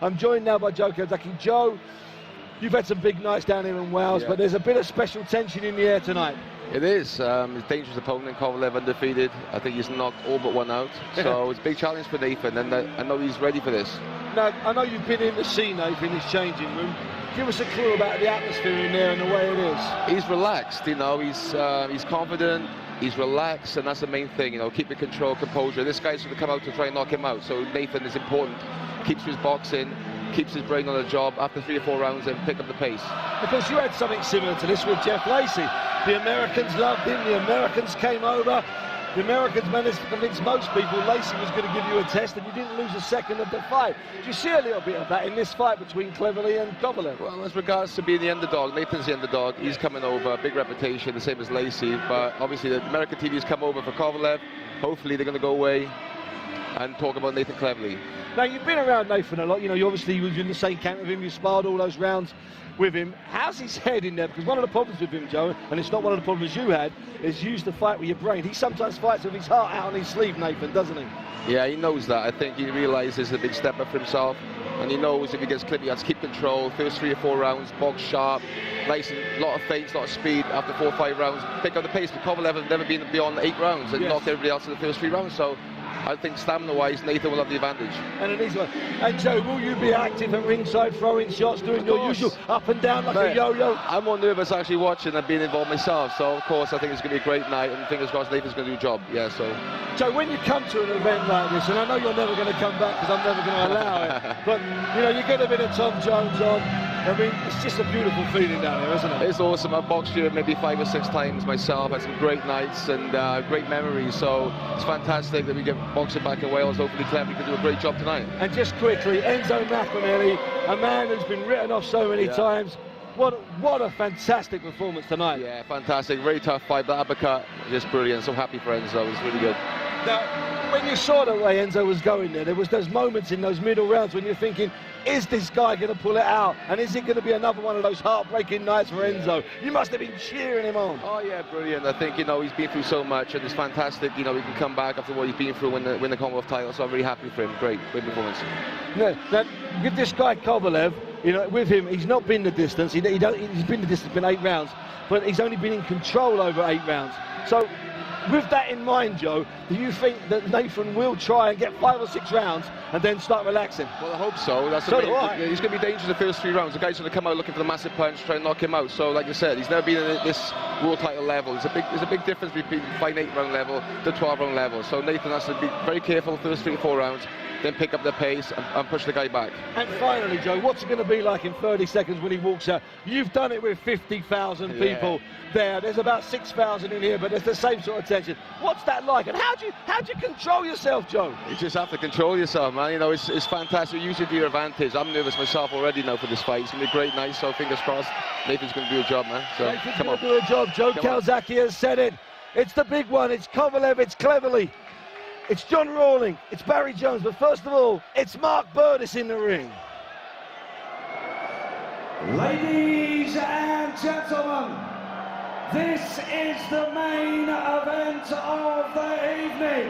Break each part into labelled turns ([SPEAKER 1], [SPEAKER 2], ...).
[SPEAKER 1] I'm joined now by Joe Kovalev. Joe, you've had some big nights down here in Wales, but there's a bit of special tension in the air tonight.
[SPEAKER 2] It is. He's a dangerous opponent. Kovalev undefeated. I think he's knocked all but one out. So it's a big challenge for Nathan, and I know he's ready for this.
[SPEAKER 1] Now, I know you've been in to see Nathan in his changing room. Give us a clue about the atmosphere in there and the way it is.
[SPEAKER 2] He's relaxed, you know. He's confident. He's relaxed, and that's the main thing, you know. Keep the control, composure. This guy's going to come out to try and knock him out. So Nathan is important. Keeps his boxing, keeps his brain on the job after 3 or 4 rounds, and pick up the pace. Because
[SPEAKER 1] you had something similar to this with Jeff Lacey. The Americans loved him. The Americans came over. The Americans managed to convince most people Lacey was going to give you a test, and you didn't lose a second of the fight. Do you see a little bit of that in this fight between Cleverly and Kovalev?
[SPEAKER 2] Well, as regards to being the underdog, Nathan's the underdog. He's coming over, big reputation, the same as Lacey. But obviously, the American TV's come over for Kovalev. Hopefully, they're going to go away and talk about Nathan Cleverly.
[SPEAKER 1] Now, you've been around Nathan a lot. You know, you obviously was in the same camp with him. You sparred all those rounds with him. How's his head in there? Because one of the problems with him, Joe, and it's not one of the problems you had, is you used to fight with your brain. He sometimes fights with his heart out on his sleeve, Nathan, doesn't he?
[SPEAKER 2] Yeah, he knows that. I think he realises a big step up for himself. And he knows if he gets clipped, he has to keep control. First 3 or 4 rounds, box sharp, nice, a lot of feints, a lot of speed. After 4 or 5 rounds, pick up the pace. But Kovalev has never been beyond 8 rounds and knocked everybody else in the first 3 rounds. So I think stamina-wise, Nathan will have the advantage.
[SPEAKER 1] And it is one. And Joe, will you be active at ringside, throwing shots, doing your usual up and down like a yo-yo?
[SPEAKER 2] I'm more nervous actually watching than being involved myself. So of course, I think it's going to be a great night, and fingers crossed Nathan's going to do a job. Yeah. So.
[SPEAKER 1] Joe, when you come to an event like this, and I know you're never going to come back because I'm never going to allow it, but you know, you get a bit of Tom Jones on. I mean, it's just a beautiful feeling down here, isn't it?
[SPEAKER 2] It's awesome. I've boxed here maybe 5 or 6 times myself. Had some great nights and great memories. So it's fantastic that we get boxing back in Wales. Hopefully Cleverly can do a great job tonight. And
[SPEAKER 1] just quickly, Enzo McInerney, a man who's been written off so many times. What a fantastic performance tonight.
[SPEAKER 2] Yeah, fantastic. Very tough fight. The uppercut, just brilliant. So happy for Enzo. It was really good.
[SPEAKER 1] Now, when you saw the way Enzo was going there was those moments in those middle rounds when you're thinking, is this guy going to pull it out? And is it going to be another one of those heartbreaking nights for Enzo? You must have been cheering him on.
[SPEAKER 2] Oh, yeah, brilliant. I think, you know, he's been through so much, and it's fantastic, you know, he can come back after what he's been through, win the Commonwealth title, so I'm really happy for him. Great performance.
[SPEAKER 1] Yeah, now, with this guy Kovalev, you know, with him, he's not been the distance. He's been the distance in 8 rounds, but he's only been in control over 8 rounds. So, with that in mind, Joe, do you think that Nathan will try and get 5 or 6 rounds and then start relaxing?
[SPEAKER 2] Well, I hope so. That's
[SPEAKER 1] so
[SPEAKER 2] he's going to be dangerous in the first 3 rounds. The guy's going to come out looking for the massive punch, try and knock him out. So, like you said, he's never been at this world title level. There's a big difference between 5 and 8 round level to 12 round level. So Nathan has to be very careful the first 3 or 4 rounds, then pick up the pace and push the guy back.
[SPEAKER 1] And finally, Joe, what's it going to be like in 30 seconds when he walks out? You've done it with 50,000 people there. There's about 6,000 in here, but there's the same sort of tension. What's that like? And how do you control yourself, Joe?
[SPEAKER 2] You just have to control yourself, man. You know, it's fantastic. Use it to your advantage. I'm nervous myself already now for this fight. It's going to be a great night, so fingers crossed. Nathan's going to do a job, man. So,
[SPEAKER 1] Nathan's going to do a job. Joe Calzaghe has said it. It's the big one. It's Kovalev. It's Cleverly. It's John Rawling, it's Barry Jones, but first of all, it's Mark Burtis in the ring.
[SPEAKER 3] Ladies and gentlemen, this is the main event of the evening.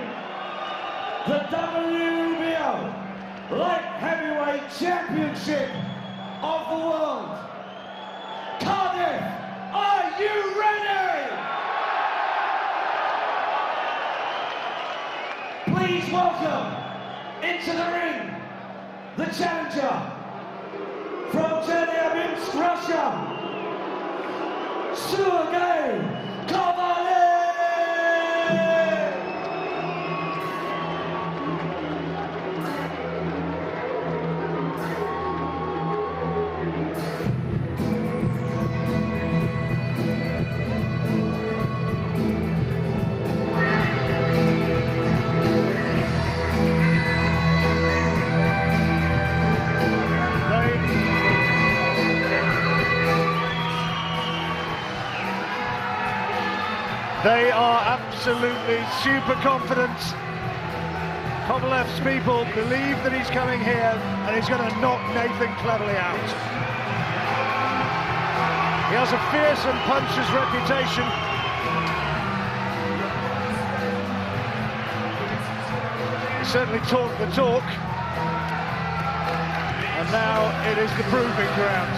[SPEAKER 3] The WBO Light Heavyweight Championship of the world. Cardiff, are you ready? Please welcome into the ring the challenger from Chelyabinsk, Russia, Sergey Kovalev.
[SPEAKER 4] They are absolutely super confident. Kovalev's people believe that he's coming here and he's going to knock Nathan Cleverly out. He has a fearsome puncher's reputation. He certainly talked the talk. And and now it is the proving ground.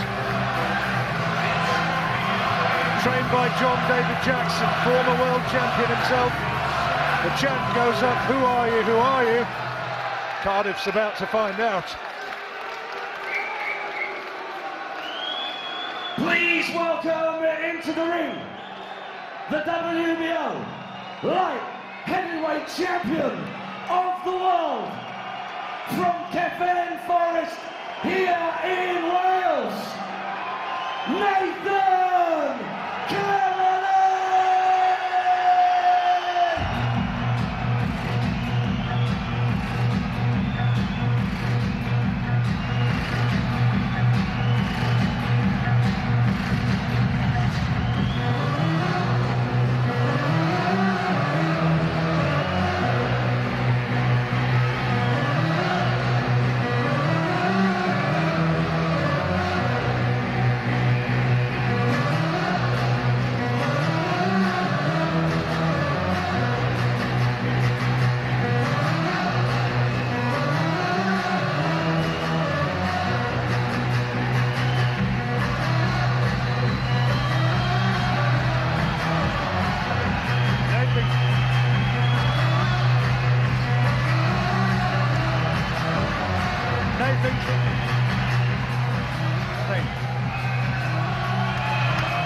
[SPEAKER 4] Trained by John David Jackson, former world champion himself. The chant goes up, who are you, who are you? Cardiff's about to find out.
[SPEAKER 3] Please welcome into the ring, the WBO light heavyweight champion of the world, from Cefn Forest here in Wales, Nathan Kovalev!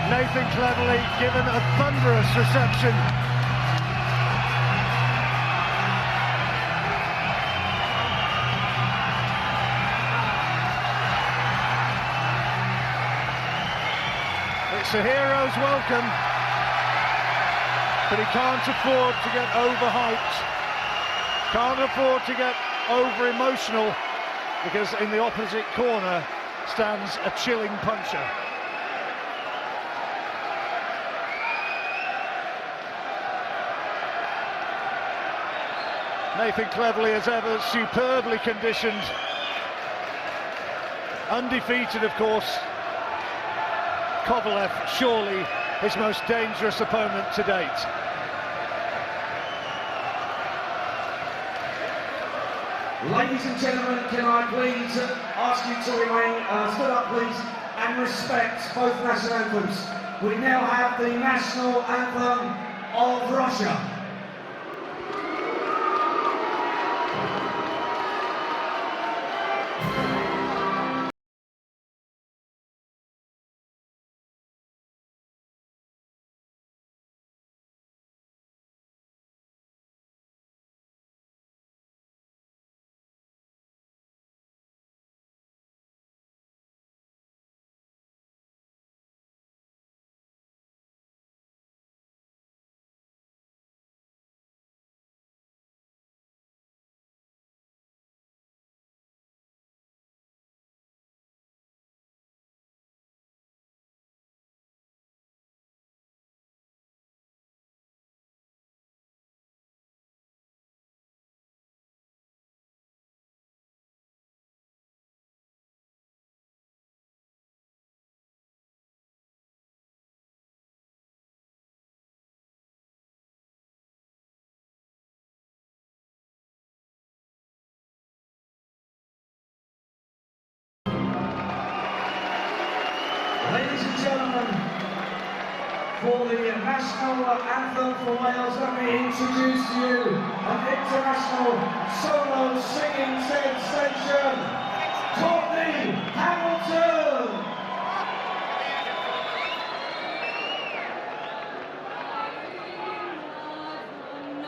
[SPEAKER 4] Nathan cleverly given a thunderous reception. It's a hero's welcome, but he can't afford to get overhyped, can't afford to get over-emotional, because in the opposite corner stands a chilling puncher. Nathan cleverly as ever, superbly conditioned, undefeated of course. Kovalev surely his most dangerous opponent to date.
[SPEAKER 3] Ladies and gentlemen, can I please ask you to remain stood up, please, and respect both national anthems. We now have the national anthem of Russia. Ladies and gentlemen, for the national anthem for Wales, let me introduce to you an international solo singing sensation, Courtney Hamilton.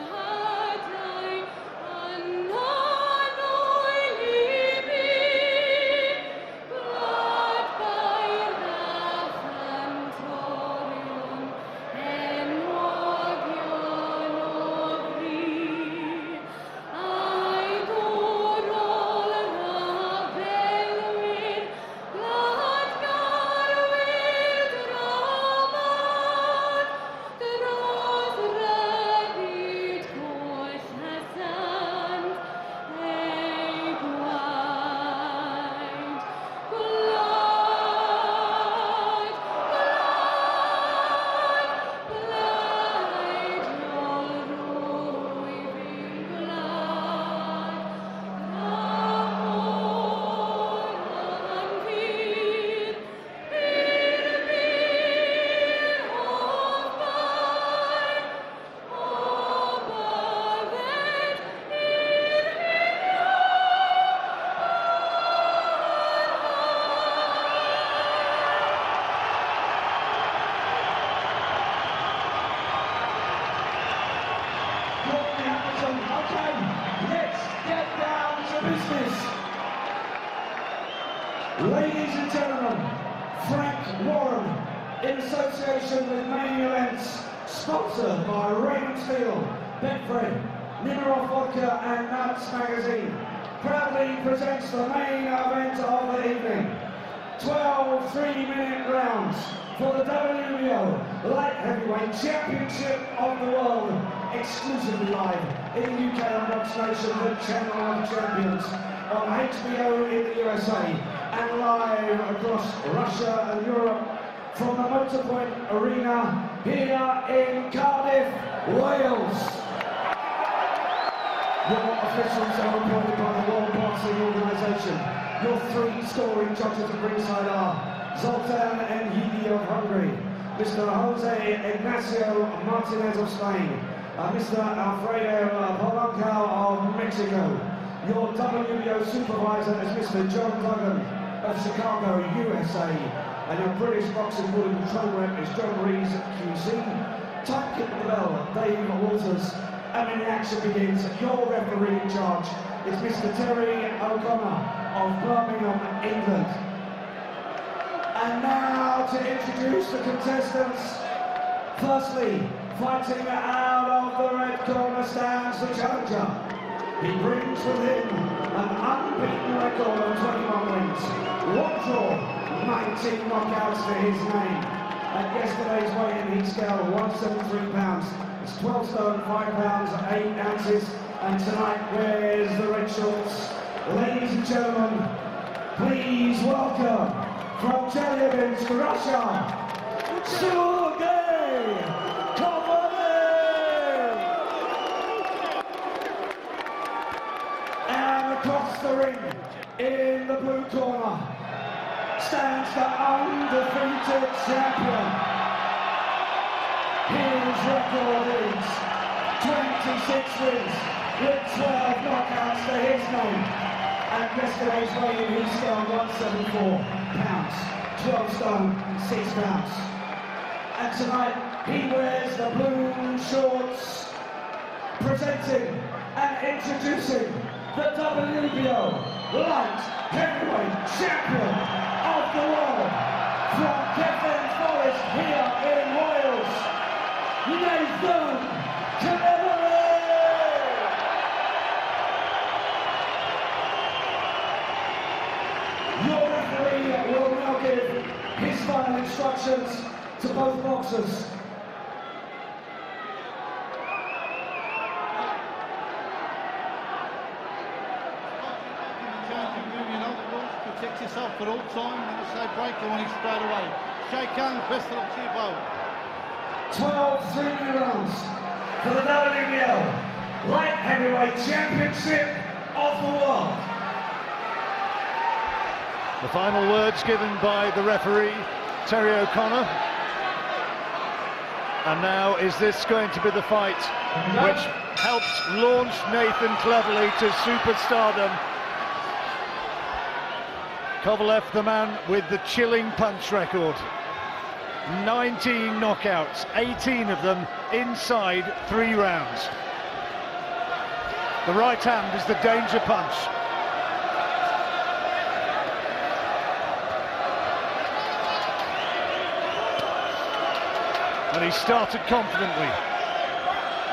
[SPEAKER 5] I
[SPEAKER 3] Okay, let's get down to business. Ladies and gentlemen, Frank Warren, in association with Main Events, sponsored by Raymond Steel, Betfred, Mineral Vodka and Nuts Magazine, proudly presents the main event of the evening. 12 3-minute rounds for the WBO Light Heavyweight Championship of the World, exclusively live in the UK on Box Nation, the Channel of Champions, on HBO in the USA, and live across Russia and Europe from the Motorpoint Arena here in Cardiff, Wales. Your officials are appointed by the World Boxing Organisation. Your 3 scoring judges at ringside are Zoltan Enhidi of Hungary, Mr. Jose Ignacio Martinez of Spain, Mr. Alfredo Polanco of Mexico. Your WBO supervisor is Mr. John Duggan of Chicago, USA. And your British Boxing Board control rep is John Rees, QC. Timekeeper of the bell, Dave Walters. And when the action begins, your referee in charge is Mr. Terry O'Connor of Birmingham, England. And now to introduce the contestants. Firstly, fighting out of the red corner stands the challenger. He brings with him an unbeaten record of 21 wins, 1 draw, 19 knockouts to his name. At yesterday's weigh-in, he scaled 173 pounds. It's 12 stone, 5 pounds, 8 ounces. And tonight wears the red shorts. Ladies and gentlemen, please welcome from Chelyabinsk, Russia, Sergey Kovalev! And across the ring, in the blue corner, stands the undefeated champion. His record is 26 wins with 12 knockouts to his name. And yesterday's weigh-in, he scaled 174 pounds, 12 stone, 6 pounds. And tonight, he wears the blue shorts, presenting and introducing the WBO Light Heavyweight Champion of the World, from Kevin Forest here in Wales, Nathan Kovalev! Your referee will now give his final instructions to both boxers.
[SPEAKER 5] Protect yourself at all time. When I say break, you want it straight away. Shake hands, best of luck to you both.
[SPEAKER 3] 12 3-minute rounds for the WBO Light Heavyweight Championship of the World.
[SPEAKER 4] The final words given by the referee, Terry O'Connor. And now, is this going to be the fight which helps launch Nathan Cleverly to superstardom? Kovalev, the man with the chilling punch record. 19 knockouts, 18 of them inside 3 rounds. The right hand is the danger punch. And he started confidently.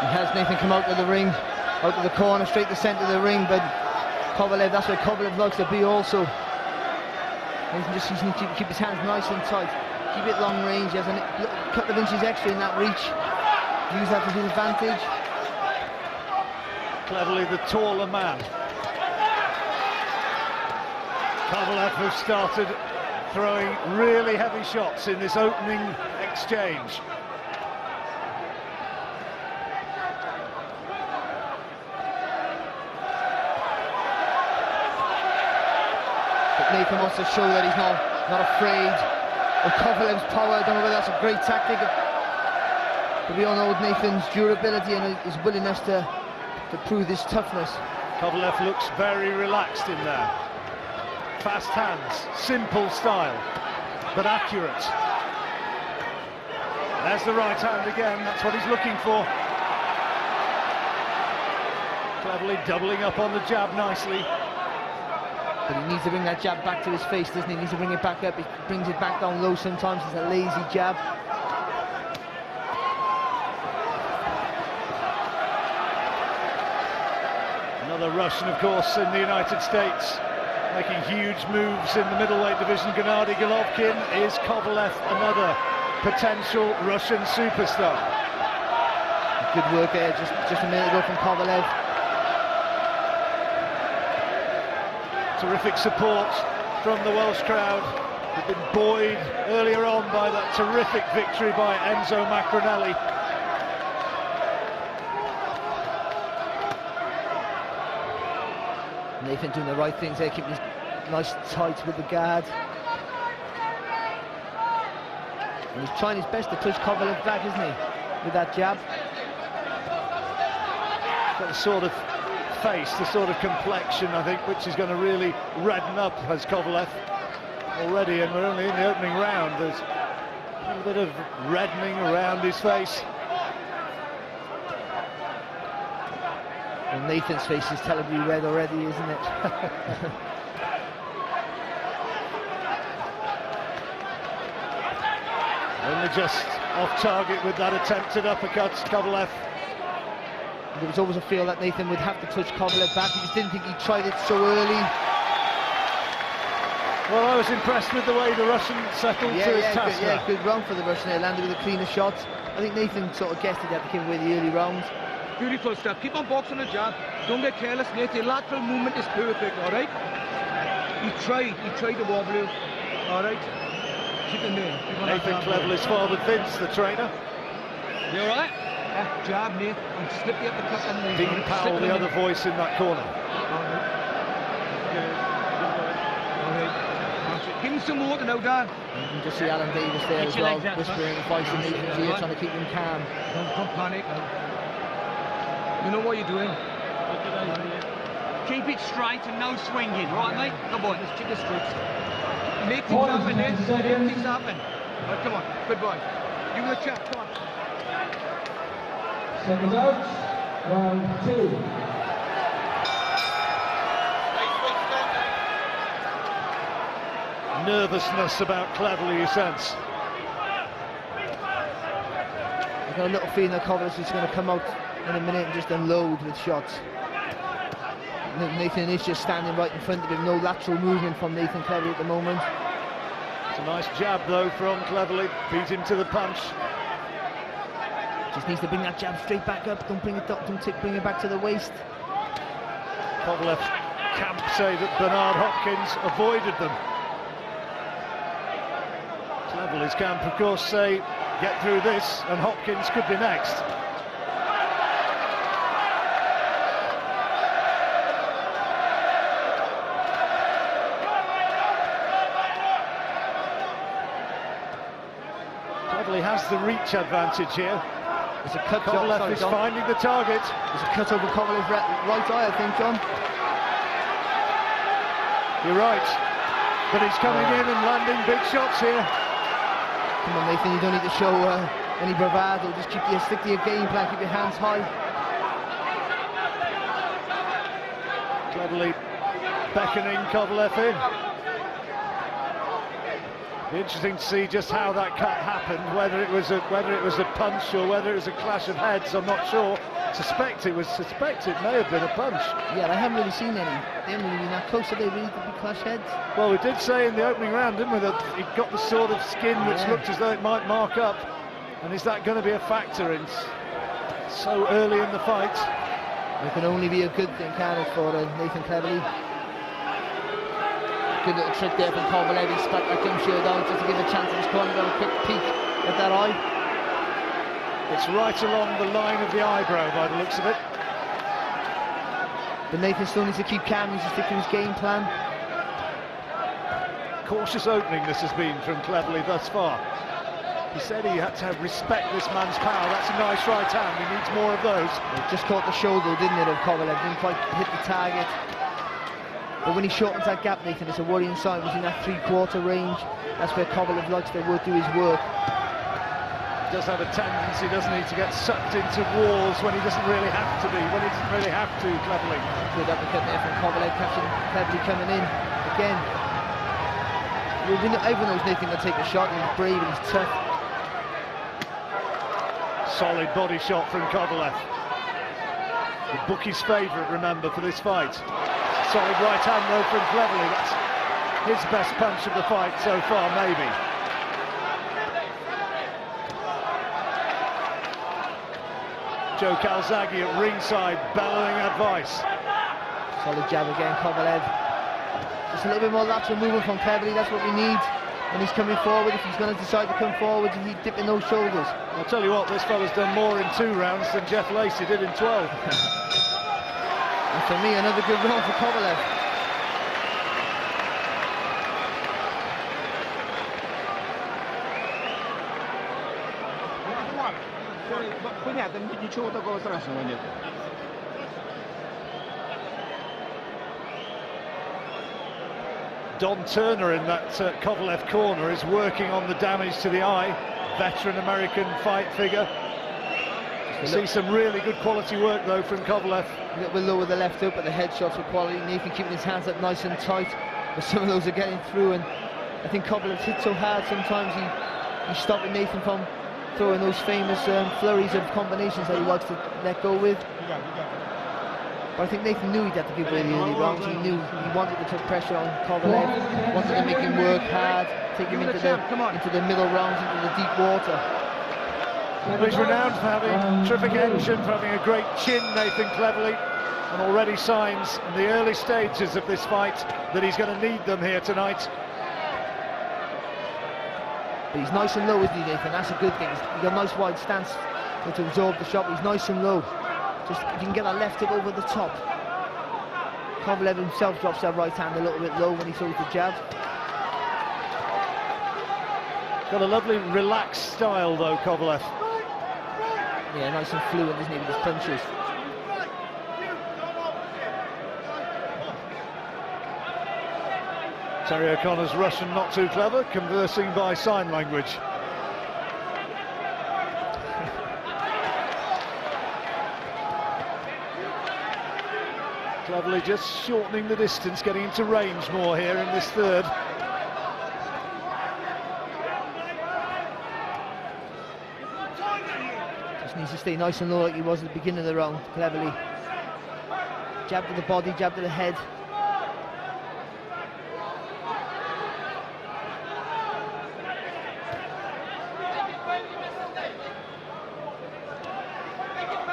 [SPEAKER 6] He has Nathan come out of the ring, out of the corner, straight to the centre of the ring, but Kovalev, that's where Kovalev likes to be also. Nathan just needs to keep his hands nice and tight, keep it long range. He has a couple of inches extra in that reach. Use that to his advantage.
[SPEAKER 4] Cleverly the taller man. Kovalev has started throwing really heavy shots in this opening exchange.
[SPEAKER 6] Nathan wants to show that he's not afraid of Kovalev's power. I don't know whether that's a great tactic, but we all know Nathan's durability and his willingness to prove his toughness.
[SPEAKER 4] Kovalev looks very relaxed in there. Fast hands, simple style, but accurate. There's the right hand again, that's what he's looking for. Cleverly doubling up on the jab nicely.
[SPEAKER 6] But he needs to bring that jab back to his face, doesn't he? He needs to bring it back up. He brings it back down low sometimes. It's a lazy jab.
[SPEAKER 4] Another Russian, of course, in the United States, making huge moves in the middleweight division. Gennady Golovkin. Is Kovalev another potential Russian superstar?
[SPEAKER 6] Good work there, just a minute ago from Kovalev.
[SPEAKER 4] Terrific support from the Welsh crowd. They've been buoyed earlier on by that terrific victory by Enzo Macronelli.
[SPEAKER 6] Nathan doing the right things there, keeping his nice tight with the guard. And he's trying his best to push Kovalev back, isn't he? With that jab.
[SPEAKER 4] Got the sort of face, the sort of complexion, I think, which is going to really redden up as Kovalev already, and we're only in the opening round. There's a little bit of reddening around his face.
[SPEAKER 6] Well, Nathan's face is terribly red already, isn't it?
[SPEAKER 4] Only just off target with that attempted uppercut, Kovalev.
[SPEAKER 6] There was always a feel that Nathan would have to touch Kovalev back. He just didn't think he tried it so early.
[SPEAKER 4] Well, I was impressed with the way the Russian settled to his task.
[SPEAKER 6] Good round for the Russian. He landed with a cleaner shot. I think Nathan sort of guessed he'd have to give away the early rounds.
[SPEAKER 7] Beautiful stuff. Keep on boxing the jab. Don't get careless, Nate. The lateral movement is perfect, all right? He tried to wobble you, all right? Keep him there.
[SPEAKER 4] Nathan Cleverly's father, Vince, the trainer.
[SPEAKER 7] You all right? Jab, Nate, and slip the uppercut on the...
[SPEAKER 4] Dean Powell, the other voice in that corner.
[SPEAKER 7] All right. Give him some water now, Dan.
[SPEAKER 6] You can just see Alan Davis there as well, whispering advice in Nathan's ear, trying to keep him calm.
[SPEAKER 7] Don't panic. You know what you're doing. Keep it straight and no swinging, right, mate? Come on, let's keep it straight. Make things happen, Nate. Make things happen. Right, come on, good boy. You the chap, come on.
[SPEAKER 3] Seconds out, round 2.
[SPEAKER 4] Nervousness about Cleverly, you sense.
[SPEAKER 6] I've got a little feeling that Kovalev is going to come out in a minute and just unload with shots. Nathan is just standing right in front of him. No lateral movement from Nathan Cleverly at the moment.
[SPEAKER 4] It's a nice jab though from Cleverly. Beat him to the punch.
[SPEAKER 6] Just needs to bring that jab straight back up. Don't bring it up. Bring it back to the waist.
[SPEAKER 4] Kovalev camp say that Bernard Hopkins avoided them. Cleverly's camp, of course, say get through this and Hopkins could be next. Cleverly has the reach advantage here.
[SPEAKER 6] There's a cut.
[SPEAKER 4] Kovalev is finding the target.
[SPEAKER 6] There's a cut over Kovalev's right eye, I think, John.
[SPEAKER 4] You're right. But he's coming in and landing big shots here.
[SPEAKER 6] Come on, Nathan, you don't need to show any bravado. Just stick to your game plan, keep your hands high.
[SPEAKER 4] Cleverly beckoning Kovalev in. Be interesting to see just how that cut happened, whether it was a punch or whether it was a clash of heads. I'm not sure. Suspect it may have been a punch.
[SPEAKER 6] Yeah, I haven't really seen any. They haven't really been that close, so they really could be clash heads.
[SPEAKER 4] Well, we did say in the opening round, didn't we, that he got the sort of skin which looked as though it might mark up. And is that going to be a factor in so early in the fight?
[SPEAKER 6] It can only be a good thing, can it, for Nathan Cleverly? Good little trick there from Kovalev. He spat that jump shield out just to give a chance of his corner to have a quick peek at that eye.
[SPEAKER 4] It's right along the line of the eyebrow by the looks of it.
[SPEAKER 6] But Nathan still needs to keep calm. He needs to stick to his game plan.
[SPEAKER 4] Cautious opening this has been from Cleverly thus far. He said he had to respect this man's power. That's a nice right hand. He needs more of those.
[SPEAKER 6] It just caught the shoulder, didn't it, of Kovalev? Didn't quite hit the target. But when he shortens that gap, Nathan, it's a worrying sign. He's in that three-quarter range. That's where Kovalev likes to do his work.
[SPEAKER 4] does have a tendency, doesn't he, to get sucked into walls when he doesn't really have to be, when he doesn't really have to, Cleverly.
[SPEAKER 6] Good uppercut there from Kovalev, catching Cleverly coming in again. Everyone knows Nathan can take a shot, he's brave and he's tough.
[SPEAKER 4] Solid body shot from Kovalev. The bookie's favourite, remember, for this fight. Solid right hand though from Cleverly. That's his best punch of the fight so far, maybe. Joe Calzaghe at ringside, bellowing advice.
[SPEAKER 6] Solid jab again, Kovalev. Just a little bit more lateral movement from Cleverly, that's what we need. When he's coming forward, if he's going to decide to come forward, he's dipping those shoulders.
[SPEAKER 4] I'll tell you what, this fella's done more in 2 rounds than Jeff Lacey did in 12.
[SPEAKER 6] And for me, another good round for Kovalev.
[SPEAKER 4] Don Turner in that Kovalev corner is working on the damage to the eye. Veteran American fight figure. See some really good quality work though from Kovalev.
[SPEAKER 6] A little bit low with the left hook, but the headshots were quality. Nathan keeping his hands up nice and tight, but some of those are getting through, and I think Kovalev's hit so hard sometimes he's stopping Nathan from throwing those famous flurries of combinations that he likes to let go with. But I think Nathan knew he'd have to give away the early rounds. He knew he wanted to put pressure on Kovalev, wanted to make him work hard, take him into the middle rounds, into the deep water.
[SPEAKER 4] Well, he's renowned for having terrific engine, for having a great chin, Nathan Cleverly, and already signs in the early stages of this fight that he's going to need them here tonight.
[SPEAKER 6] But he's nice and low, isn't he, Nathan? That's a good thing. He's got a nice wide stance to absorb the shot, but he's nice and low. Just if you can get that left hook over the top. Kovalev himself drops that right hand a little bit low when he throws the jab.
[SPEAKER 4] Got a lovely relaxed style though, Kovalev.
[SPEAKER 6] Yeah, nice and fluent, isn't he, with his punches.
[SPEAKER 4] Terry O'Connor's Russian not too clever, conversing by sign language. Cleverly just shortening the distance, getting into range more here in this third.
[SPEAKER 6] Just needs to stay nice and low like he was at the beginning of the round, Cleverly. Jab to the body, jab to the head.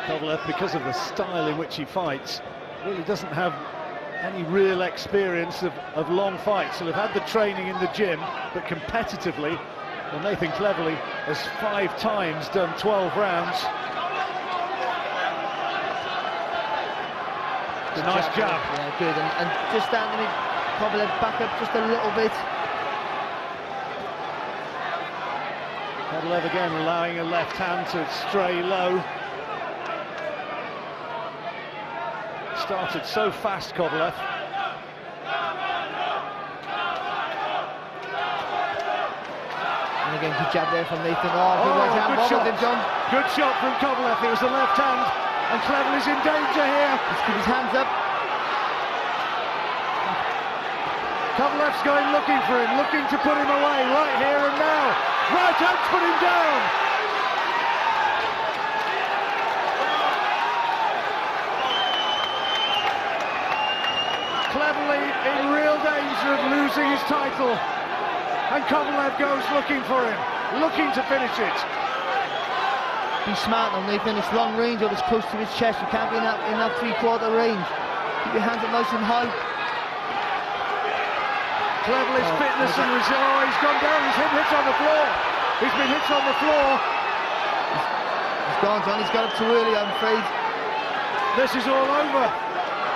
[SPEAKER 4] Kovalev, because of the style in which he fights, really doesn't have any real experience of long fights. He'll have had the training in the gym, but competitively, well, Nathan Cleverly has 5 times done 12 rounds. It's a nice jab.
[SPEAKER 6] Yeah, good. And just standing in, Kovalev back up just a little bit.
[SPEAKER 4] Kovalev again allowing a left hand to stray low. Started so fast, Kovalev.
[SPEAKER 6] And again, good jab there from Nathan. Oh, good right hand.
[SPEAKER 4] Good shot.
[SPEAKER 6] Him, John.
[SPEAKER 4] Good shot from Kovalev. It was the left hand, and Cleverly's in danger here.
[SPEAKER 6] Let's keep his hands up.
[SPEAKER 4] Kovalev's going looking for him, looking to put him away right here and now. Right hand, put him down. Cleverly in real danger of losing his title, and Kovalev goes looking for him, looking to finish it.
[SPEAKER 6] Be smart now, Nathan. It's long range or it's close to his chest. You can't be in that 3/4 range. Keep your hands up nice and high.
[SPEAKER 4] Cleverly's fitness and resilience. Oh, he's gone down. He's been hit on the floor. He's been hit on the floor.
[SPEAKER 6] He's gone, John. He's got up too early, I'm afraid.
[SPEAKER 4] This is all over.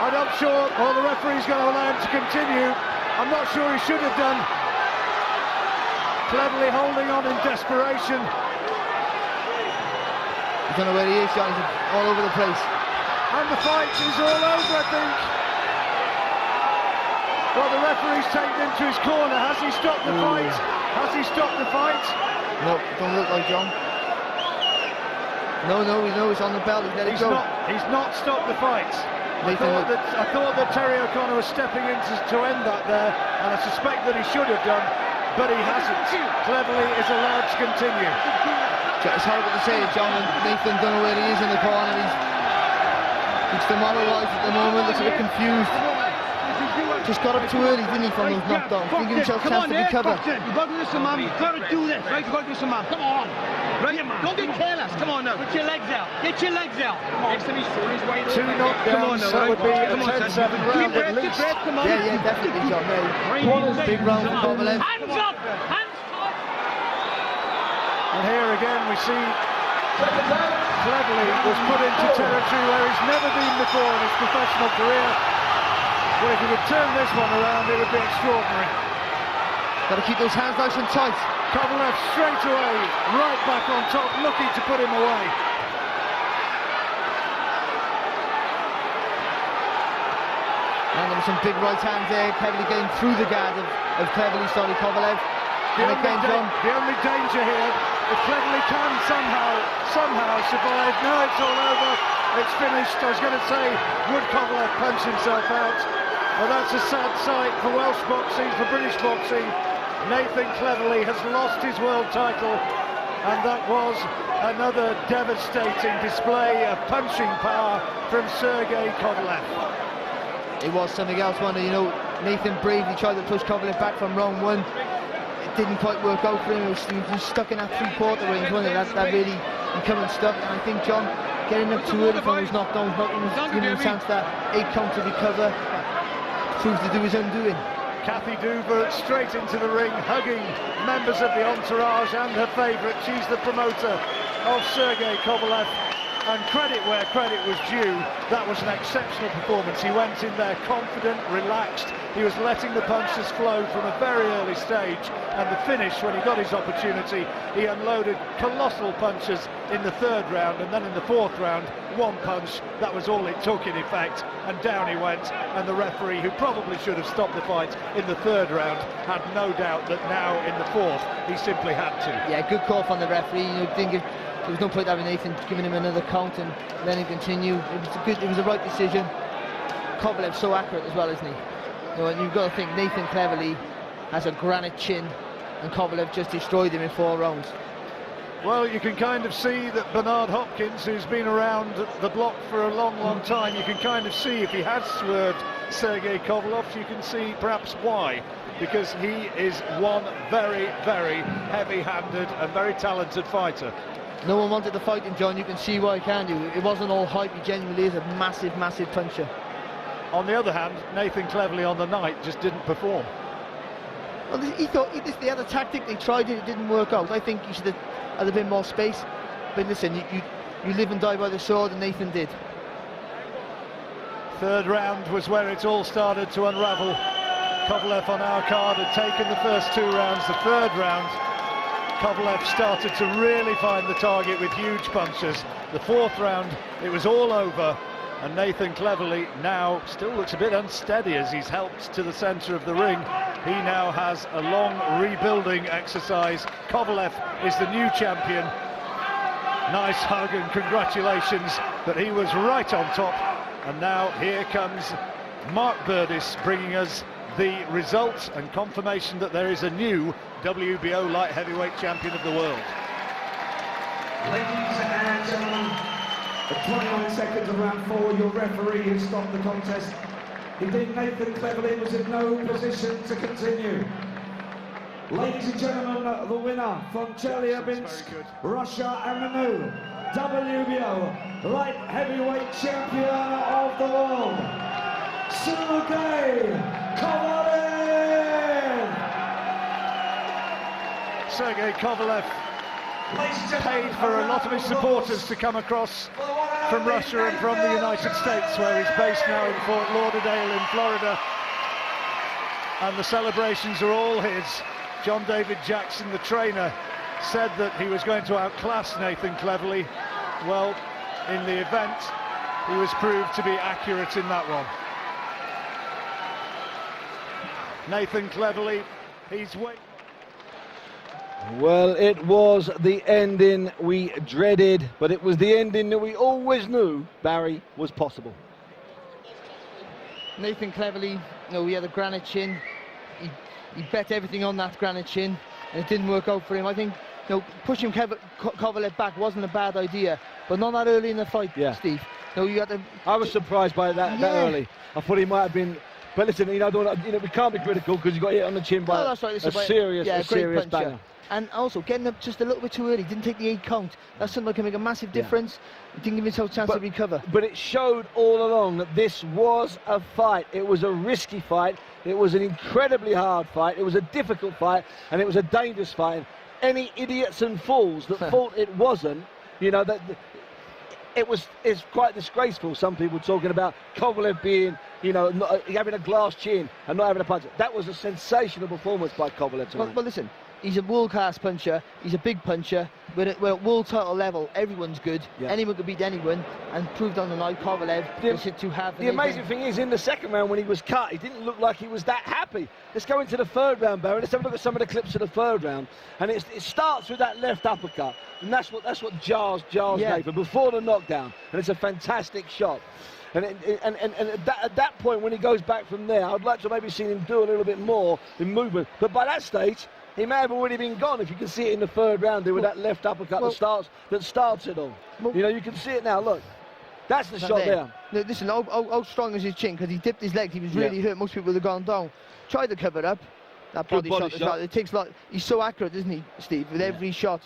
[SPEAKER 4] I'm not sure, or the referee's going to allow him to continue. I'm not sure he should have done. Cleverly holding on in desperation.
[SPEAKER 6] I don't know where he is, John. He's all over the place.
[SPEAKER 4] And the fight is all over, I think. Well, the referee's taken him to his corner. Has he stopped the fight? Has he stopped the fight?
[SPEAKER 6] No, don't look like John. No, we know he's on the belt. He's go.
[SPEAKER 4] He's not stopped the fight. I thought that Terry O'Connor was stepping in to end that there, and I suspect that he should have done, but he hasn't. Cleverly is allowed to continue.
[SPEAKER 6] It's horrible to say it, John, and Nathan don't know where he is in the corner. He's demoralised at the moment, looks a bit confused. Just got up too early, didn't he, from those knockdowns? Didn't give himself a chance to recover.
[SPEAKER 7] You've got to do this, man. You've got to do this, right? You've got to do some, man. Come on. Right, don't be careless. Come on now. Put your legs out. Get your legs out. Next time he's wide
[SPEAKER 4] Two knockdowns, that would be a 10-7 round at least.
[SPEAKER 6] Yeah, definitely, John. Big round for Kovalev.
[SPEAKER 7] Hands up! Hands up!
[SPEAKER 4] And here again we see Cleverly was put into territory where he's never been before in his professional career. But if he could turn this one around, it would be extraordinary.
[SPEAKER 6] Got to keep those hands nice and tight.
[SPEAKER 4] Kovalev straight away, right back on top, looking to put him away.
[SPEAKER 6] And there were some big right hands there, Cleverly getting through the guard of Cleverly, Kovalev.
[SPEAKER 4] The only danger here, if Cleverly can somehow survive, no, it's all over, it's finished. I was going to say, would Kovalev punch himself out? Well, that's a sad sight for Welsh boxing, for British boxing. Nathan Cleverly has lost his world title, and that was another devastating display of punching power from Sergey Kovalev.
[SPEAKER 6] It was something else, wasn't it? You know, Nathan bravely tried to push Kovalev back from round one. It didn't quite work out for him. He was stuck in that three-quarter range, wasn't it? That really becoming stuck. And I think John getting up too early from his knockdowns, not giving him a chance that 8 count to recover, proves to do his undoing.
[SPEAKER 4] Kathy Duver straight into the ring, hugging members of the entourage and her favourite. She's the promoter of Sergey Kovalev. And credit where credit was due, that was an exceptional performance. He went in there confident, relaxed. He was letting the punches flow from a very early stage. And the finish, when he got his opportunity, he unloaded colossal punches in the 3rd round. And then in the 4th round, one punch, that was all it took in effect. And down he went. And the referee, who probably should have stopped the fight in the 3rd round, had no doubt that now in the 4th, he simply had to.
[SPEAKER 6] Yeah, good call from the referee. You know, there was no point having Nathan giving him another count and letting him continue. It was the right decision. Kovalev's so accurate as well, isn't he? You know, and you've got to think Nathan Cleverly has a granite chin, and Kovalev just destroyed him in 4 rounds.
[SPEAKER 4] Well, you can kind of see that Bernard Hopkins, who's been around the block for a long time, you can kind of see if he has swerved Sergey Kovalev, you can see perhaps why. Because he is one very heavy-handed and very talented fighter.
[SPEAKER 6] No one wanted to fight him, John. You can see why, can't you? It wasn't all hype. He genuinely is a massive puncher.
[SPEAKER 4] On the other hand, Nathan Cleverly on the night just didn't perform.
[SPEAKER 6] Well, they had a tactic, they tried it didn't work out. I think you should have had a bit more space. But listen, you live and die by the sword, and Nathan did.
[SPEAKER 4] 3rd round was where it all started to unravel. Kovalev on our card had taken the first 2 rounds. The 3rd round, Kovalev started to really find the target with huge punches. The 4th round, it was all over, and Nathan Cleverly now still looks a bit unsteady as he's helped to the centre of the ring. He now has a long rebuilding exercise. Kovalev is the new champion. Nice hug and congratulations, but he was right on top. And now here comes Mark Burdis bringing us the results and confirmation that there is a new WBO light heavyweight champion of the world.
[SPEAKER 3] Ladies and gentlemen, at 29 seconds of round 4, your referee has stopped the contest. Indeed, Nathan Cleverly was in no position to continue. Ladies and gentlemen, the winner from Chelyabinsk, Russia, and the new WBO light heavyweight champion of the world, Sergey Kovalev!
[SPEAKER 4] Sergey Kovalev paid for a lot of his supporters to come across from Russia and from the United States, where he's based now in Fort Lauderdale in Florida. And the celebrations are all his. John David Jackson, the trainer, said that he was going to outclass Nathan Cleverly. Well, in the event, he was proved to be accurate in that one. Nathan Cleverly, he's waiting.
[SPEAKER 1] Well, it was the ending we dreaded, but it was the ending that we always knew, Barry, was possible.
[SPEAKER 6] Nathan cleverly, he had a granite chin. He bet everything on that granite chin, and it didn't work out for him. I think, pushing Kovalev back wasn't a bad idea, but not that early in the fight, Steve. You had to.
[SPEAKER 1] I was surprised by that early. I thought he might have been. But listen, we can't be critical because he got hit on the chin by a serious banger.
[SPEAKER 6] And also getting up just a little bit too early, didn't take the 8 count. That's something that can make a massive difference. Didn't give himself a chance to recover.
[SPEAKER 1] But it showed all along that this was a fight. It was a risky fight. It was an incredibly hard fight. It was a difficult fight, and it was a dangerous fight. Any idiots and fools that thought it wasn't, that it's quite disgraceful. Some people talking about Kovalev being, having a glass chin and not having a punch. That was a sensational performance by Kovalev tonight.
[SPEAKER 6] Well, listen. He's a world-class puncher. He's a big puncher. We're at world title level. Everyone's good. Yeah. Anyone could beat anyone. And proved on the night, Kovalev was hit too hard.
[SPEAKER 1] The amazing thing is, in the second round when he was cut, he didn't look like he was that happy. Let's go into the third round, Barry. Let's have a look at some of the clips of the third round. And it starts with that left uppercut, and that's what jars Nathan before the knockdown. And it's a fantastic shot. And at that point, when he goes back from there, I'd like to maybe see him do a little bit more in movement. But by that stage, he may have already been gone. If you can see it in the third round there with that left uppercut that starts it all. You can see it now. Look, that's the shot there.
[SPEAKER 6] No, listen, how strong is his chin? Because he dipped his leg. He was really hurt. Most people would have gone down. Tried to cover up. That body shot. It takes a lot. He's so accurate, isn't he, Steve? With every shot.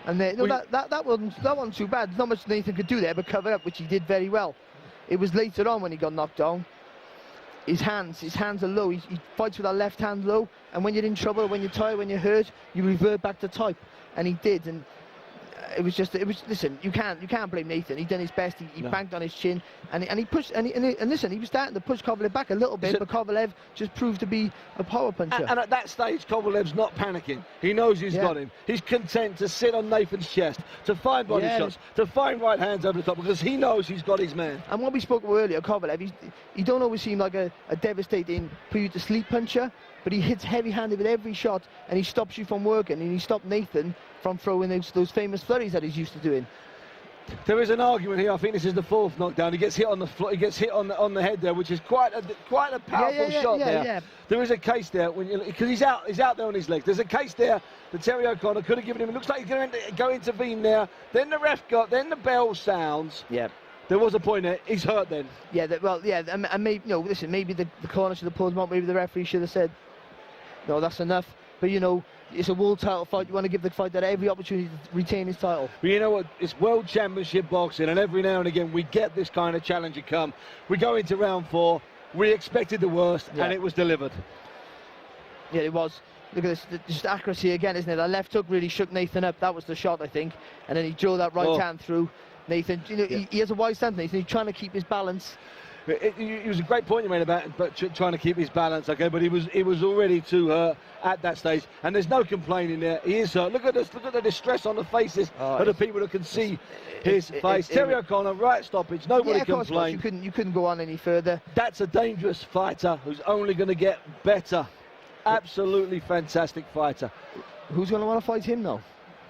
[SPEAKER 6] And that wasn't too bad. There's not much Nathan could do there, but cover up, which he did very well. It was later on when he got knocked down. His hands are low. He fights with that left hand low, and when you're in trouble, when you're tired, when you're hurt, you revert back to type, and he did. And listen, you can't blame Nathan. He done his best. He banked on his chin, and he pushed. And listen, he was starting to push Kovalev back a little bit, but Kovalev just proved to be a power puncher.
[SPEAKER 1] And at that stage, Kovalev's not panicking. He knows he's got him. He's content to sit on Nathan's chest, to find body shots, to find right hands over the top, because he knows he's got his man.
[SPEAKER 6] And what we spoke about earlier, Kovalev, he don't always seem like a devastating put-you-to-sleep puncher, but he hits heavy-handed with every shot, and he stops you from working, and he stopped Nathan from throwing those famous flurries that he's used to doing.
[SPEAKER 1] There is an argument here. I think this is the fourth knockdown. He gets hit on the floor. He gets hit on the head there, which is quite a powerful shot there. Yeah. There is a case there because he's out there on his legs. There's a case there that Terry O'Connor could have given him. It looks like he's going to go intervene there. Then the ref then the bell sounds. Yeah. There was a point there. He's hurt then.
[SPEAKER 6] Yeah. And maybe listen. Maybe the corner should have pulled him out. Maybe the referee should have said, no, that's enough. But it's a world title fight. You want to give the fighter every opportunity to retain his title.
[SPEAKER 1] But you know what? It's world championship boxing, and every now and again we get this kind of challenge to come. We go into round 4. We expected the worst, and it was delivered.
[SPEAKER 6] Yeah, it was. Look at this, just accuracy again, isn't it? That left hook really shook Nathan up. That was the shot, I think. And then he drove that right hand through. Nathan, he has a wide stance, Nathan. He's trying to keep his balance.
[SPEAKER 1] It was a great point you made about trying to keep his balance, okay, but he was already too hurt at that stage, and there's no complaining there. He is hurt. Look at this. Look at the distress on the faces of the people that can see his face. Terry O'Connor, right stoppage. Nobody complained.
[SPEAKER 6] You couldn't go on any further.
[SPEAKER 1] That's a dangerous fighter who's only going to get better. Absolutely fantastic fighter.
[SPEAKER 6] Who's going to want to fight him now?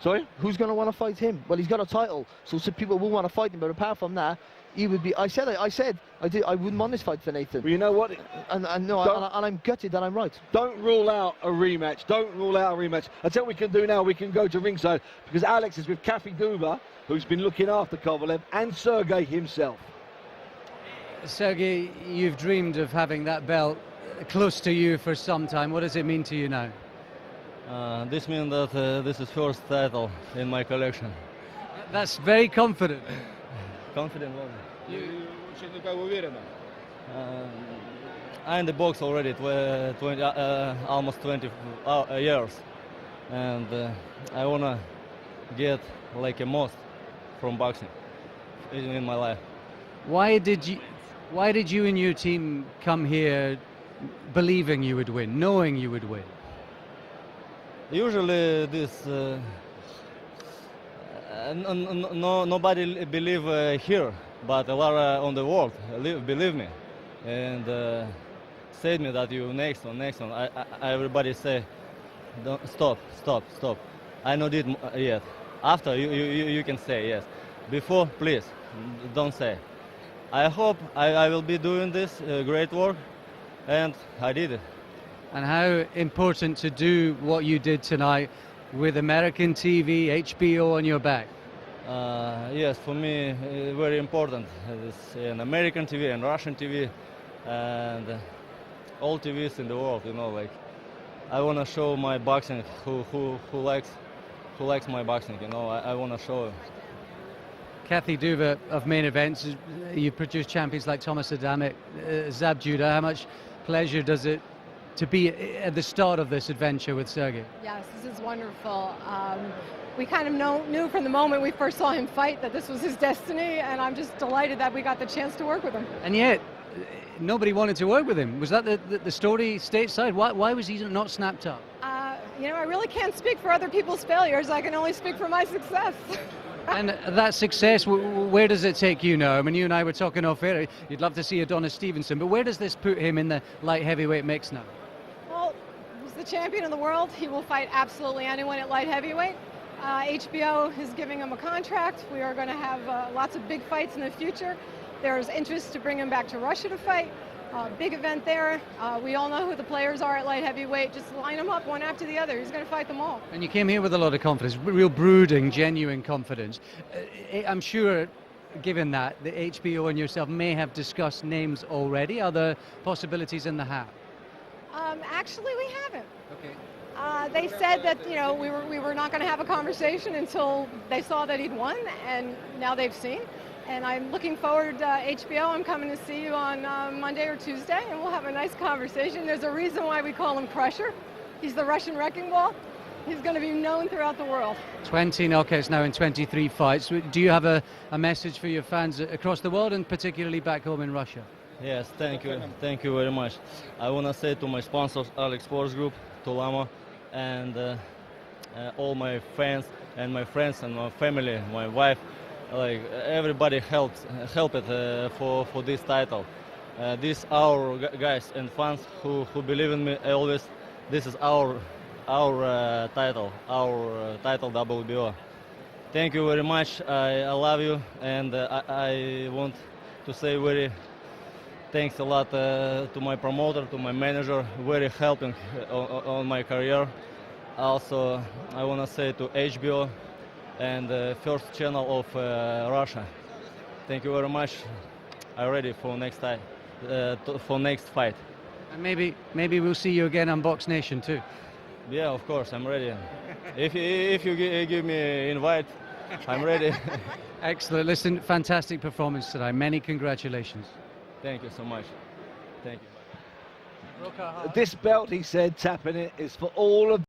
[SPEAKER 1] Sorry?
[SPEAKER 6] Who's going to want to fight him? Well, he's got a title, so some people will want to fight him, but apart from that, he would be. I said I wouldn't want this fight for Nathan.
[SPEAKER 1] Well, you know what?
[SPEAKER 6] And I'm gutted that I'm right.
[SPEAKER 1] Don't rule out a rematch. Don't rule out a rematch. I tell you what we can do now. We can go to ringside because Alex is with Kathy Duba, who's been looking after Kovalev, and Sergey himself.
[SPEAKER 8] Sergey, you've dreamed of having that belt close to you for some time. What does it mean to you now?
[SPEAKER 9] This means that this is first title in my collection.
[SPEAKER 8] That's very confident.
[SPEAKER 9] Confident. I'm in the box already almost 20 years, and I wanna get like a most from boxing in my life.
[SPEAKER 8] Why did you and your team come here believing you would win, knowing you would win?
[SPEAKER 9] Usually this nobody believe here, but a lot on the world believe me, and said me that you next one. Everybody say don't stop. I not did yet. After you can say yes. Before, please, don't say. I hope I will be doing this great work, and I did it.
[SPEAKER 8] And how important to do what you did tonight with American TV, HBO on your back?
[SPEAKER 9] Yes, for me, very important. It's an American TV and Russian TV, and all TVs in the world. You know, like I want to show my boxing. Who likes my boxing? You know, I want to show.
[SPEAKER 8] Kathy Duva of Main Events, you produced champions like Thomas Adamek, Zab Judah. How much pleasure does it to be at the start of this adventure with Sergey?
[SPEAKER 10] Yes, this is wonderful. We kind of knew from the moment we first saw him fight that this was his destiny, and I'm just delighted that we got the chance to work with him.
[SPEAKER 8] And yet, nobody wanted to work with him. Was that the story stateside? Why was he not snapped up?
[SPEAKER 10] You know, I really can't speak for other people's failures. I can only speak for my success.
[SPEAKER 8] And that success, where does it take you now? I mean, you and I were talking off air. You'd love to see Adonis Stevenson, but where does this put him in the light heavyweight mix now?
[SPEAKER 10] Well, he's the champion of the world. He will fight absolutely anyone at light heavyweight. HBO is giving him a contract. We are going to have lots of big fights in the future. There's interest to bring him back to Russia to fight. Big event there. We all know who the players are at light heavyweight. Just line them up one after the other. He's going to fight them all.
[SPEAKER 8] And you came here with a lot of confidence, real brooding, genuine confidence. I'm sure, given that, the HBO and yourself may have discussed names already. Are there possibilities in the hat?
[SPEAKER 10] Actually, we haven't.
[SPEAKER 8] Okay.
[SPEAKER 10] They said that, you know, we were not going to have a conversation until they saw that he'd won, and now they've seen. And I'm looking forward to HBO. I'm coming to see you on Monday or Tuesday, and we'll have a nice conversation. There's a reason why we call him Crusher. He's the Russian wrecking ball. He's going to be known throughout the world. 20
[SPEAKER 8] knockouts now in 23 fights. Do you have a message for your fans across the world and particularly back home in Russia?
[SPEAKER 9] Yes, thank you very much. I want to say to my sponsors, Alex Sports Group, Tulama, and all my fans and my friends and my family, my wife, like everybody helped for this title. These our guys and fans who believe in me always. This is our title WBO. Thank you very much. I love you, and I want to say very thanks a lot to my promoter, to my manager, very helping on my career. Also, I want to say to HBO and the first channel of Russia. Thank you very much. I'm ready for next time, for next fight.
[SPEAKER 8] And maybe we'll see you again on Box Nation too.
[SPEAKER 9] Yeah, of course, I'm ready. if you give me invite, I'm ready.
[SPEAKER 8] Excellent. Listen, fantastic performance tonight. Many congratulations.
[SPEAKER 9] Thank you so much. Thank you.
[SPEAKER 1] This belt, he said, tapping it, is for all of